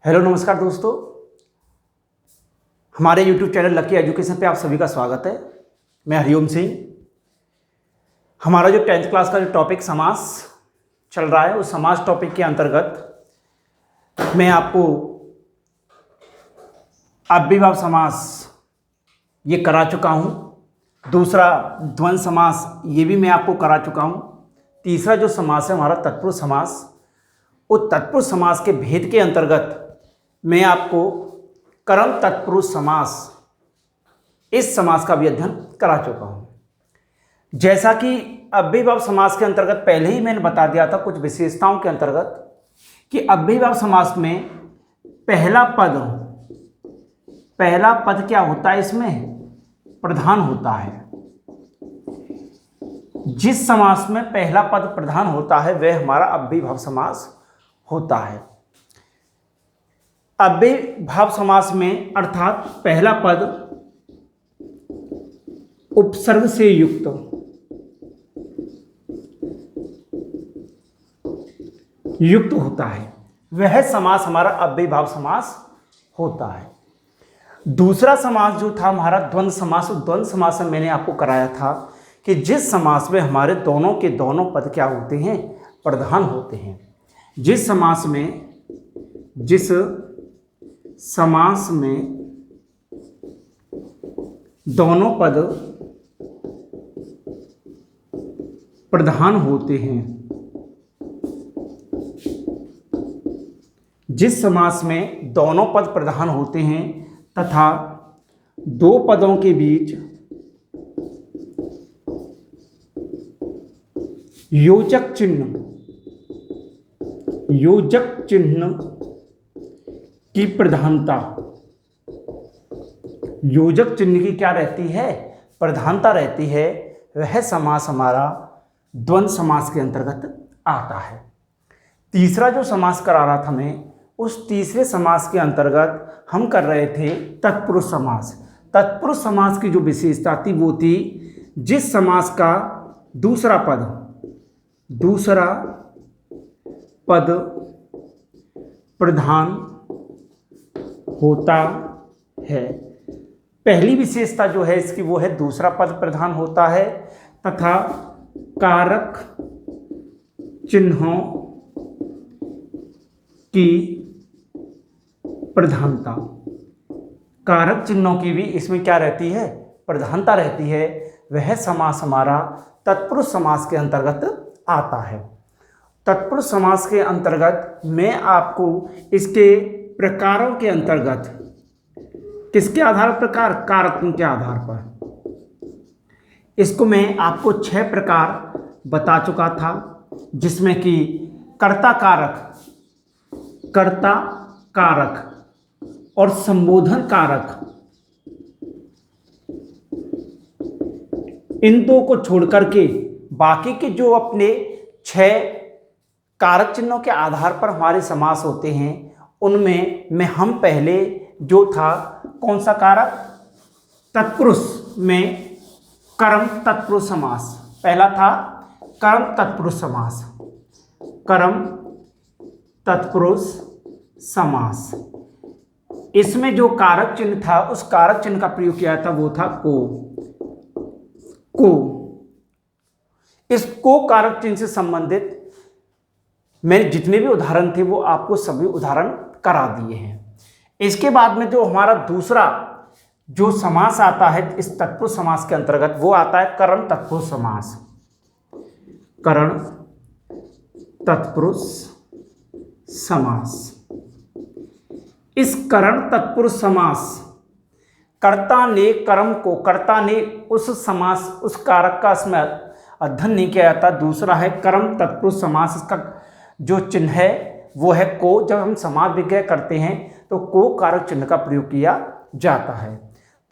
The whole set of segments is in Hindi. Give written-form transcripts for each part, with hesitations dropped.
हेलो नमस्कार दोस्तों, हमारे YouTube चैनल लकी एजुकेशन पे आप सभी का स्वागत है। मैं हरिओम सिंह। हमारा जो 10th क्लास का जो टॉपिक समास चल रहा है उस समास टॉपिक के अंतर्गत मैं आपको अव्ययीभाव समास ये करा चुका हूँ। दूसरा द्वंद्व समास ये भी मैं आपको करा चुका हूँ। तीसरा जो समास है हमारा तत्पुरुष समास, उस तत्पुरुष समास के भेद के अंतर्गत मैं आपको कर्म तत्पुरुष समास इस समास का भी अध्ययन करा चुका हूं। जैसा कि अव्ययीभाव समास के अंतर्गत पहले ही मैंने बता दिया था कुछ विशेषताओं के अंतर्गत कि अव्ययीभाव समास में पहला पद क्या होता है, इसमें प्रधान होता है। जिस समास में पहला पद प्रधान होता है वह हमारा अव्ययीभाव समास होता है। अव्ययीभाव समास में अर्थात पहला पद उपसर्ग से युक्त होता है, वह समास हमारा अव्ययीभाव समास होता है। दूसरा समास जो था हमारा द्वंद्व समास, द्वंद्व समास में मैंने आपको कराया था कि जिस समास में हमारे दोनों के दोनों पद क्या होते हैं, प्रधान होते हैं। जिस समास में दोनों पद प्रधान होते हैं, जिस समास में दोनों पद प्रधान होते हैं तथा दो पदों के बीच योजक चिन्ह की प्रधानता, योजक चिन्ह की क्या रहती है, प्रधानता रहती है, वह समास हमारा द्वंद्व समास के अंतर्गत आता है। तीसरा जो समास करा रहा था मैं, उस तीसरे समास के अंतर्गत हम कर रहे थे तत्पुरुष समास। तत्पुरुष समास की जो विशेषता थी वो थी जिस समास का दूसरा पद प्रधान होता है। पहली विशेषता जो है इसकी वो है दूसरा पद प्रधान होता है तथा कारक चिन्हों की प्रधानता, कारक चिन्हों की भी इसमें क्या रहती है, प्रधानता रहती है। वह समास हमारा तत्पुरुष समास के अंतर्गत आता है। तत्पुरुष समास के अंतर्गत मैं आपको इसके प्रकारों के अंतर्गत, किसके आधार पर, कारक के आधार पर इसको मैं आपको 6 प्रकार बता चुका था, जिसमें कि कर्ता कारक और संबोधन कारक, इन दो को छोड़ करके बाकी के जो अपने 6 कारक चिन्हों के आधार पर हमारे समास होते हैं उनमें हम पहले जो था कौन सा कारक, तत्पुरुष में कर्म तत्पुरुष समास, पहला था कर्म तत्पुरुष समास, कर्म तत्पुरुष समास। इसमें जो कारक चिन्ह था उस कारक चिन्ह का प्रयोग किया था वो था को। इस को कारक चिन्ह से संबंधित मैंने जितने भी उदाहरण थे वो आपको सभी उदाहरण करा दिए हैं। इसके बाद में जो हमारा दूसरा जो समास आता है इस तत्पुरुष समास के अंतर्गत वो आता है करण तत्पुरुष समास। करण तत्पुरुष समास, इस करण तत्पुरुष समास कर्ता ने उस समास उस कारक का इसमें अध्ययन नहीं किया जाता। दूसरा है कर्म तत्पुरुष समास, इसका जो चिन्ह है वो है को। जब हम समास विग्रह करते हैं तो को कारक चिन्ह का प्रयोग किया जाता है।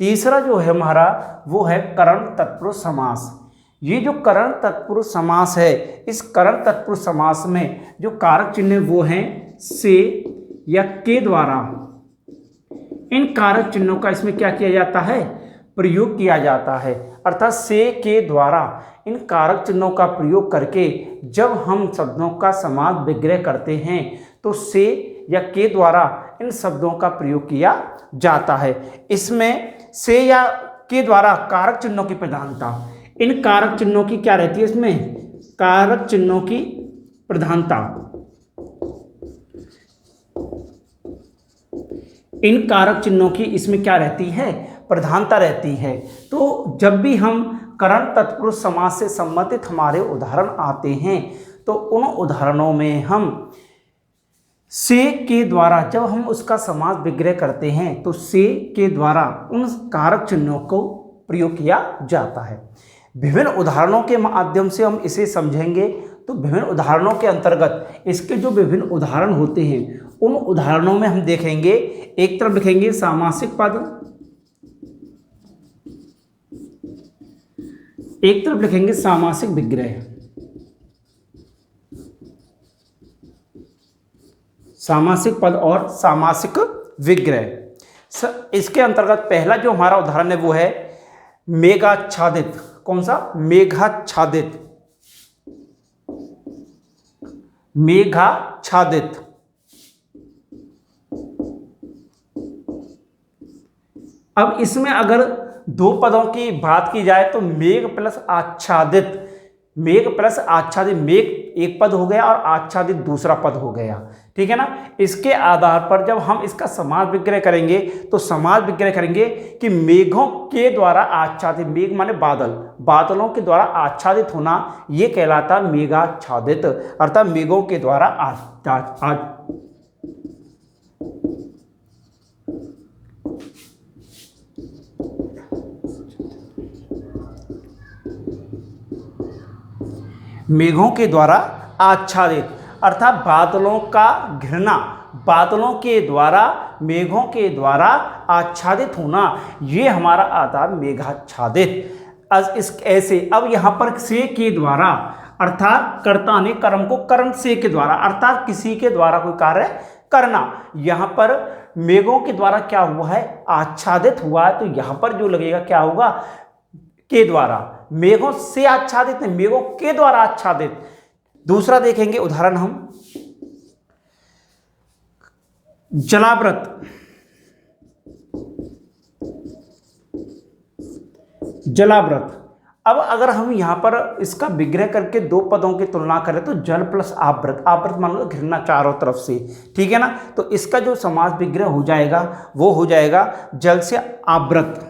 तीसरा जो है हमारा वो है करण तत्पुरुष समास। ये जो करण तत्पुरुष समास है, इस करण तत्पुरुष समास में जो कारक चिन्ह वो हैं से या के द्वारा, इन कारक चिन्हों का इसमें क्या किया जाता है, प्रयोग किया जाता है। अर्थात से के द्वारा इन कारक चिन्हों का प्रयोग करके जब हम शब्दों का समास विग्रह करते हैं तो से या के द्वारा इन शब्दों का प्रयोग किया जाता है। इसमें से या के द्वारा कारक चिन्हों की प्रधानता, इन कारक चिन्हों की क्या रहती है, इसमें कारक चिन्हों की प्रधानता, इन कारक चिन्हों की इसमें क्या रहती है, प्रधानता रहती है। तो जब भी हम करण तत्पुरुष समास से संबंधित हमारे उदाहरण आते हैं तो उन उदाहरणों में हम से के द्वारा जब हम उसका समास विग्रह करते हैं तो से के द्वारा उन कारक चिन्हों को प्रयोग किया जाता है। विभिन्न उदाहरणों के माध्यम से हम इसे समझेंगे। तो विभिन्न उदाहरणों के अंतर्गत इसके जो विभिन्न उदाहरण होते हैं उन उदाहरणों में हम देखेंगे, एक तरफ लिखेंगे सामासिक पद, एक तरफ लिखेंगे सामासिक विग्रह। सामासिक पद और सामासिक विग्रह। इसके अंतर्गत पहला जो हमारा उदाहरण है वो है मेघाच्छादित। कौन सा? मेघाच्छादित। मेघाच्छादित। अब इसमें अगर दो पदों की बात की जाए तो मेघ प्लस आच्छादित, मेघ प्लस आच्छादित, मेघ एक पद हो गया और आच्छादित दूसरा पद हो गया, ठीक है ना। इसके आधार पर जब हम इसका समास विग्रह करेंगे तो समास विग्रह करेंगे कि मेघों के द्वारा आच्छादित, मेघ माने बादल, बादलों के द्वारा आच्छादित होना ये कहलाता मेघाच्छादित, अर्थात मेघों के द्वारा मेघों के द्वारा आच्छादित, अर्थात बादलों का घिरना, बादलों के द्वारा, मेघों के द्वारा आच्छादित होना, ये हमारा आता मेघाच्छादित। ऐसे अब यहाँ पर से के द्वारा, अर्थात कर्ता ने कर्म को करण से के द्वारा, अर्थात किसी के द्वारा कोई कार्य करना, यहाँ पर मेघों के द्वारा क्या हुआ है, आच्छादित हुआ है। तो यहाँ पर जो लगेगा क्या होगा, के द्वारा, मेघों से आच्छादित नहीं, मेघों के द्वारा आच्छादित। दूसरा देखेंगे उदाहरण हम, जलावृत। जलावृत। अब अगर हम यहां पर इसका विग्रह करके दो पदों की तुलना करें तो जल प्लस आवृत, आवृत मान लो घिरना चारों तरफ से, ठीक है ना। तो इसका जो समास विग्रह हो जाएगा वो हो जाएगा जल से आवृत।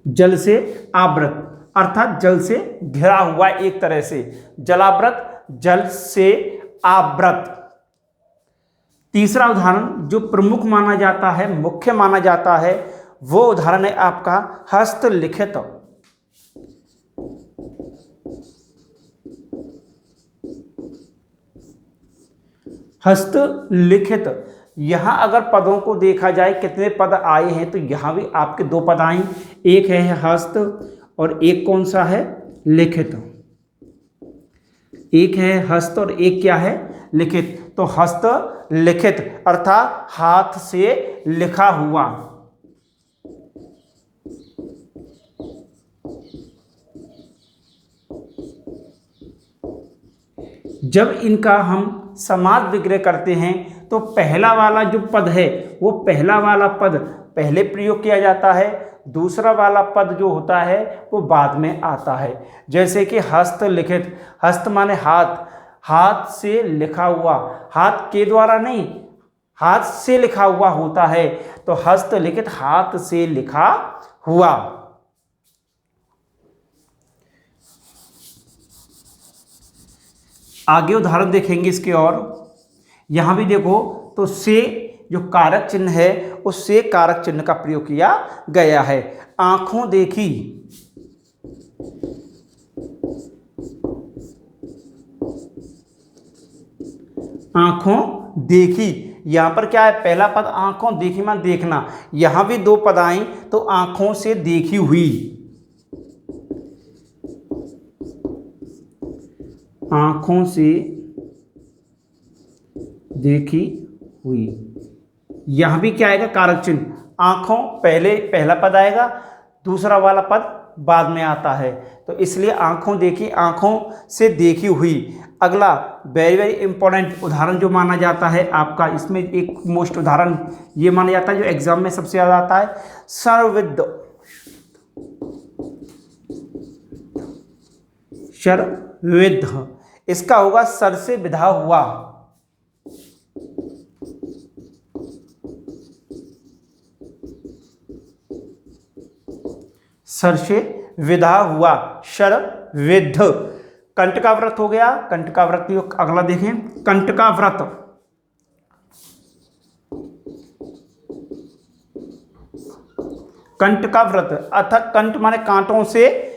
जल से आवृत, अर्थात जल से घिरा हुआ एक तरह से, जलावृत, जल से आवृत। तीसरा उदाहरण जो प्रमुख माना जाता है, मुख्य माना जाता है, वो उदाहरण है आपका हस्तलिखित। हस्तलिखित, यहां अगर पदों को देखा जाए कितने पद आए हैं तो यहां भी आपके दो पद आए, एक है हस्त और एक कौन सा है, लिखित। एक है हस्त और एक क्या है, लिखित। तो हस्त लिखित अर्थात हाथ से लिखा हुआ। जब इनका हम समास विग्रह करते हैं तो पहला वाला जो पद है वो पहला वाला पद पहले प्रयोग किया जाता है, दूसरा वाला पद जो होता है वो बाद में आता है। जैसे कि हस्तलिखित, हस्त माने हाथ, हाथ से लिखा हुआ, हाथ के द्वारा नहीं, हाथ से लिखा हुआ होता है। तो हस्तलिखित हाथ से लिखा हुआ। आगे उदाहरण देखेंगे इसके और, यहां भी देखो तो से जो कारक चिन्ह है उस से कारक चिन्ह का प्रयोग किया गया है। आंखों देखी, आंखों देखी, यहां पर क्या है, पहला पद आंखों देखी मान देखना, यहां भी दो पद आए तो आंखों से देखी हुई, आंखों से देखी हुई। यहां भी क्या आएगा, कारक चिन्ह, आंखों पहले पहला पद आएगा, दूसरा वाला पद बाद में आता है। तो इसलिए आंखों देखी, आंखों से देखी हुई। अगला वेरी वेरी इंपॉर्टेंट उदाहरण जो माना जाता है आपका, इसमें एक मोस्ट उदाहरण ये माना जाता है जो एग्जाम में सबसे ज़्यादा आता है, सर्वविद। सर्वविद, इसका होगा सर से विधा हुआ। सर से विधा हुआ, शरविद्ध। कंटकाव्रत हो गया। कंटकाव्रत की अगला देखें, कंटकाव्रत। कंटकाव्रत अर्थात कंट माने कांटों से,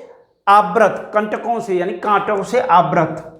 आवृत कंटकों से यानी कांटों से आवृत।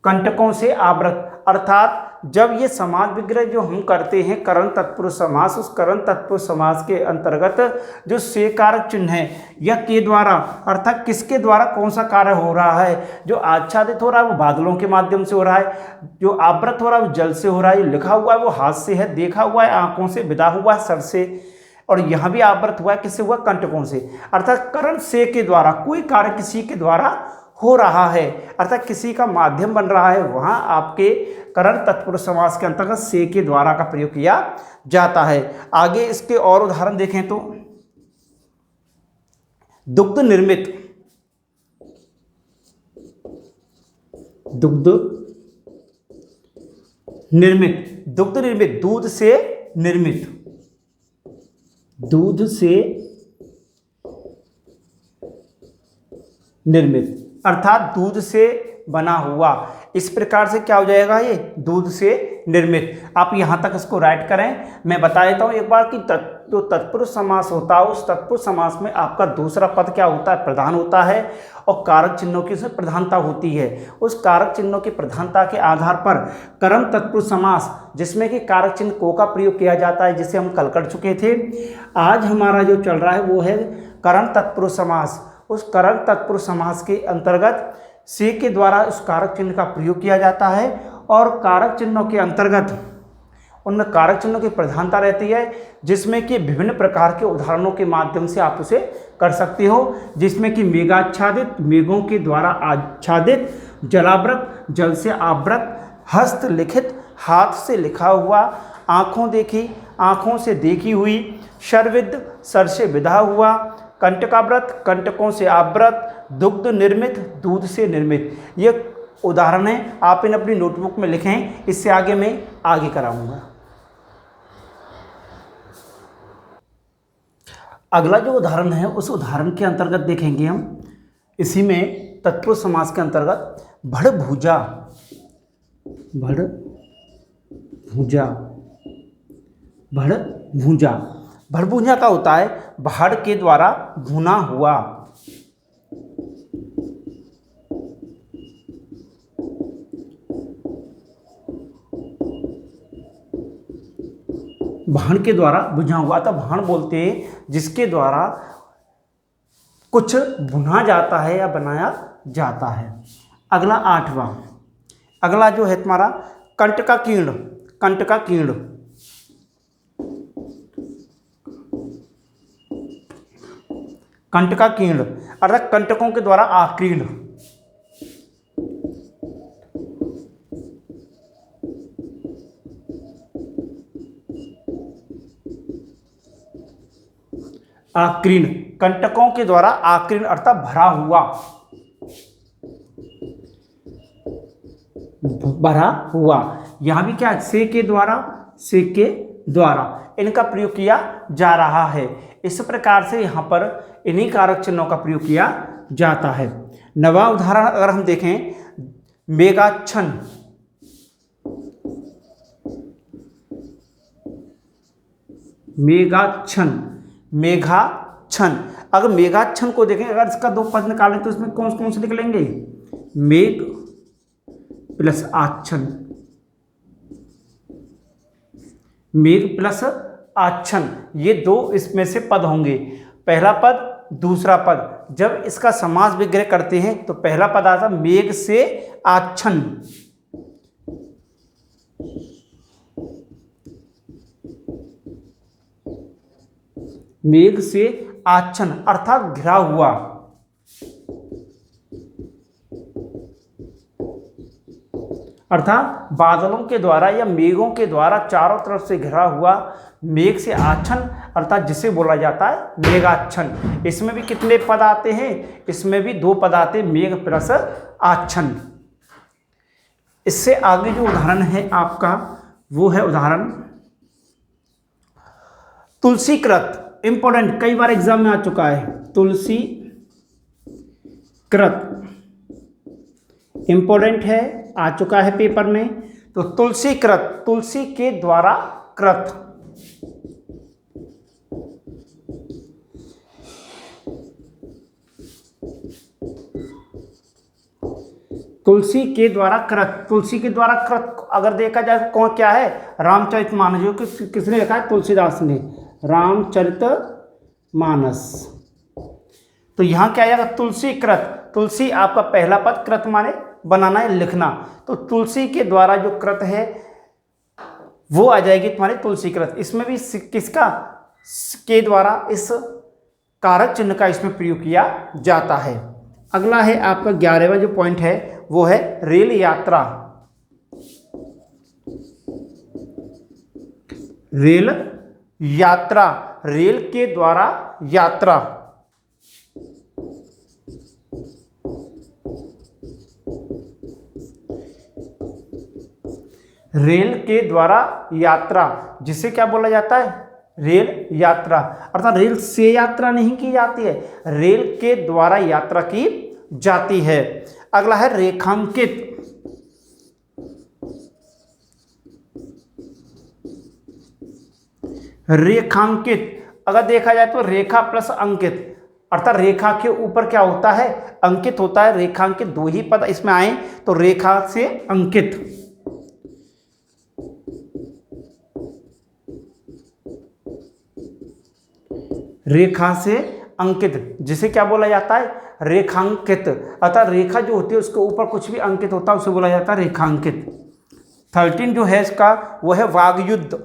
कंटकों से आवृत अर्थात जब ये समास विग्रह जो हम करते हैं करण तत्पुरुष समास, उस करण तत्पुरुष समास के अंतर्गत जो से कारक चिन्ह है या के द्वारा अर्थात किसके द्वारा कौन सा कार्य हो रहा है, जो आच्छादित हो रहा है वो बादलों के माध्यम से हो रहा है, जो आवृत हो रहा है वो जल से हो रहा है, लिखा हुआ है वो हाथ से है, देखा हुआ है आंखों से, विदा हुआ है सर से, और यहाँ भी आवृत हुआ है किससे हुआ, कंटकों से। अर्थात करण से के द्वारा कोई कार्य किसी के द्वारा हो रहा है अर्थात किसी का माध्यम बन रहा है, वहाँ आपके करण तत्पुरुष समास के अंतर्गत से के द्वारा का प्रयोग किया जाता है। आगे इसके और उदाहरण देखें तो दुग्ध निर्मित। दुग्ध निर्मित, दुग्ध निर्मित दूध से निर्मित, दूध से निर्मित अर्थात दूध से बना हुआ। इस प्रकार से क्या हो जाएगा, ये दूध से निर्मित। आप यहाँ तक इसको राइट करें। मैं बता देता हूँ एक बार कि जो तत्पुरुष समास होता है उस तत्पुरुष समास में आपका दूसरा पद क्या होता है, प्रधान होता है, और कारक चिन्हों की उसमें प्रधानता होती है। उस कारक चिन्हों की प्रधानता के आधार पर कर्म तत्पुरुष समास जिसमें कि कारक चिन्ह को का प्रयोग किया जाता है, जिसे हम कल कर चुके थे। आज हमारा जो चल रहा है वो है कर्म तत्पुरुष समास। उस कर्म तत्पुरुष समास के अंतर्गत से के द्वारा उस कारक चिन्ह का प्रयोग किया जाता है, और कारक चिन्हों के अंतर्गत उनमें कारक चिन्हों की प्रधानता रहती है, जिसमें कि विभिन्न प्रकार के उदाहरणों के माध्यम से आप उसे कर सकते हो, जिसमें कि मेघाच्छादित, मेघों के द्वारा आच्छादित, जलावृत, जल से आवृत, हस्तलिखित, हाथ से लिखा हुआ, आँखों देखी, आँखों से देखी हुई, शरविद्ध, सर से विधा हुआ, कंटकाव्रत, कंटकों से आवृत, दुग्ध निर्मित, दूध से निर्मित। ये उदाहरण है, आप इन अपनी नोटबुक में लिखें, इससे आगे मैं आगे कराऊंगा। अगला जो उदाहरण है उस उदाहरण के अंतर्गत देखेंगे हम, इसी में तत्पुरुष समास के अंतर्गत भड़भुजा। भड़भुजा, भड़भुजा, भड़भुजा का होता है भाड़ के द्वारा भुना हुआ। भाण के द्वारा बुझा हुआ, तो भाण बोलते हैं जिसके द्वारा कुछ भुना जाता है या बनाया जाता है। अगला आठवां, अगला जो है तुम्हारा कंटकाकीर्ण। कंटकाकीर्ण, कंटकाकीर्ण अर्थात कंटकों के द्वारा आकीर्ण। आकीर्ण, कंटकों के द्वारा आकीर्ण अर्थात भरा हुआ, भरा हुआ। यहां भी क्या, से के द्वारा, से के द्वारा इनका प्रयोग किया जा रहा है। इस प्रकार से यहां पर इन्हीं कारक चिन्हों का प्रयोग किया जाता है। नवा उदाहरण अगर हम देखें, मेघाच्छन्न। मेघाच्छन्न, मेघाच्छन्न। अगर मेघाच्छन्न को देखें, अगर इसका दो पद निकालें तो इसमें कौन कौन से निकलेंगे, मेघ प्लस आच्छन्न, मेघ प्लस आच्छन्न, ये दो इसमें से पद होंगे। पहला पद, दूसरा पद। जब इसका समास विग्रह करते हैं तो पहला पद आता मेघ से आच्छन्न, मेघ से आच्छन अर्थात घिरा हुआ, अर्थात बादलों के द्वारा या मेघों के द्वारा चारों तरफ से घिरा हुआ, मेघ से आच्छन अर्थात जिसे बोला जाता है मेघाच्छन। इसमें भी कितने पद आते हैं? इसमें भी 2 पद आते हैं, मेघ प्लस आच्छन। इससे आगे जो उदाहरण है आपका वो है उदाहरण तुलसी कृत। इंपॉर्टेंट, कई बार एग्जाम में आ चुका है। तुलसी कृत इंपॉर्टेंट है, आ चुका है पेपर में। तो तुलसी कृत, तुलसी के द्वारा कृत। तुलसी के द्वारा कृत, तुलसी के द्वारा कृत अगर देखा जाए तो कौन क्या है? रामचरितमानस, जो किसने लिखा है? तुलसीदास ने, रामचरितमानस। तो यहां क्या आएगा? तुलसी कृत। तुलसी आपका पहला पद, कृत माने बनाना है, लिखना। तो तुलसी के द्वारा जो कृत है वो आ जाएगी तुम्हारी तुलसी कृत। इसमें भी किसका? के द्वारा इस कारक चिन्ह का इसमें प्रयोग किया जाता है। अगला है आपका 11वां जो पॉइंट है वो है रेल यात्रा। रेल यात्रा, रेल के द्वारा यात्रा। रेल के द्वारा यात्रा, जिसे क्या बोला जाता है? रेल यात्रा। अर्थात रेल से यात्रा नहीं की जाती है, रेल के द्वारा यात्रा की जाती है। अगला है रेखांकित। रेखांकित अगर देखा जाए तो रेखा प्लस अंकित, अर्थात रेखा के ऊपर क्या होता है? अंकित होता है। रेखांकित 2 ही पद इसमें आए तो रेखा से अंकित। रेखा से अंकित, जिसे क्या बोला जाता है? रेखांकित। अर्थात रेखा जो होती है उसके ऊपर कुछ भी अंकित होता है उसे बोला जाता है रेखांकित। 13 जो है इसका वो है वागयुद्ध।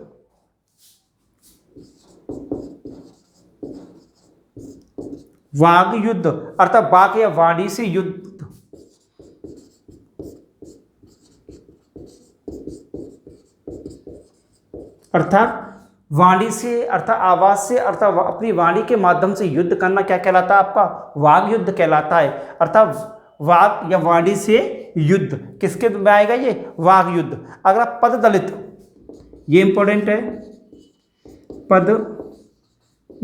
वागयुद्ध अर्थात वाक या वाणी से युद्ध। अर्थात वाणी से, अर्थात आवाज से, अर्थात अपनी वाणी के माध्यम से युद्ध करना क्या कहलाता है? आपका वाग युद्ध कहलाता है। अर्थात वाग या वाणी से युद्ध, किसके में आएगा ये? वाग युद्ध। अगला पद दलित, ये इंपॉर्टेंट है। पद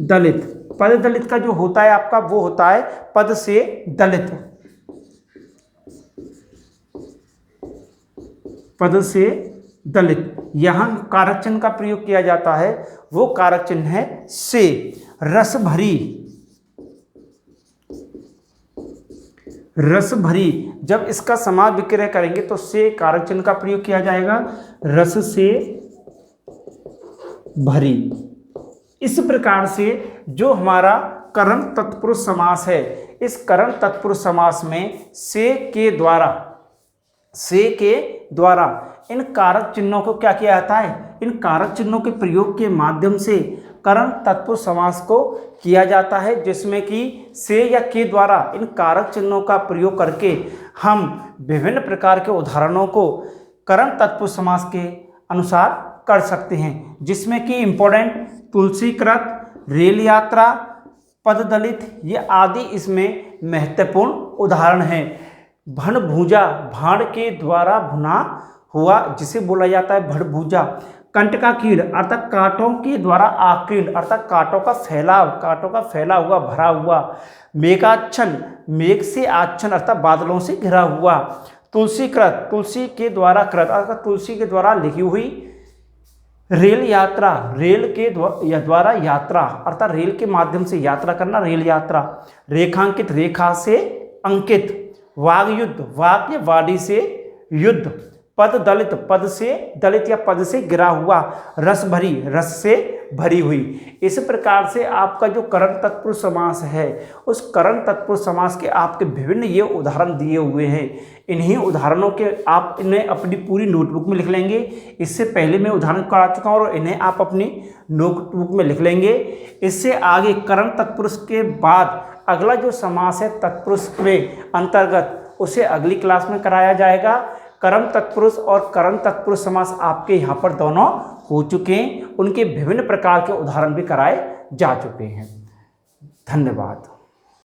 दलित, पद दलित का जो होता है आपका वो होता है पद से दलित। पद से दलित, यहां कारक चिन्ह का प्रयोग किया जाता है, वो कारक चिन्ह है से। रस भरी, रस भरी, जब इसका समास विक्रय करेंगे तो से कारक चिन्ह का प्रयोग किया जाएगा, रस से भरी। इस प्रकार से जो हमारा करण तत्पुरुष समास है, इस करण तत्पुरुष समास में से के द्वारा इन कारक चिन्हों को क्या किया जाता है? इन कारक चिन्हों के प्रयोग के माध्यम से करण तत्पुरुष समास को किया जाता है, जिसमें कि से या के द्वारा इन कारक चिन्हों का प्रयोग करके हम विभिन्न प्रकार के उदाहरणों को करण तत्पुरुष समास के अनुसार कर सकते हैं, जिसमें कि इंपॉर्टेंट तुलसी कृत, रेल यात्रा, पद दलित, ये आदि इसमें महत्वपूर्ण उदाहरण हैं। भण भूजा, भाण के द्वारा भुना हुआ जिसे बोला जाता है भड़भूजा। कंटकाकीर्ण अर्थात कांटों के द्वारा आकीर्ण, अर्थात कांटों का फैलाव, कांटों का फैला हुआ, भरा हुआ। मेघाच्छन, मेघ से आच्छन अर्थात बादलों से घिरा हुआ। तुलसी कृत, तुलसी के द्वारा कृत अर्थात तुलसी के द्वारा लिखी हुई। रेल यात्रा, रेल के द्वारा यात्रा अर्थात रेल के माध्यम से यात्रा करना, रेल यात्रा। रेखांकित, रेखा से अंकित। वाग युद्ध, वाग या वाणी से युद्ध। पद दलित, पद से दलित या पद से गिरा हुआ, रस भरी, रस से भरी हुई। इस प्रकार से आपका जो करण तत्पुरुष समास है, उस करण तत्पुरुष समास के आपके विभिन्न ये उदाहरण दिए हुए हैं। इन्हीं उदाहरणों के आप इन्हें अपनी पूरी नोटबुक में लिख लेंगे। इससे पहले मैं उदाहरण करा चुका हूँ और इन्हें आप अपनी नोटबुक में लिख लेंगे। इससे आगे करण तत्पुरुष के बाद अगला जो समास है तत्पुरुष में अंतर्गत, उसे अगली क्लास में कराया जाएगा। कर्म तत्पुरुष और करण तत्पुरुष समास आपके यहाँ पर दोनों हो चुके हैं, उनके विभिन्न प्रकार के उदाहरण भी कराए जा चुके हैं। धन्यवाद।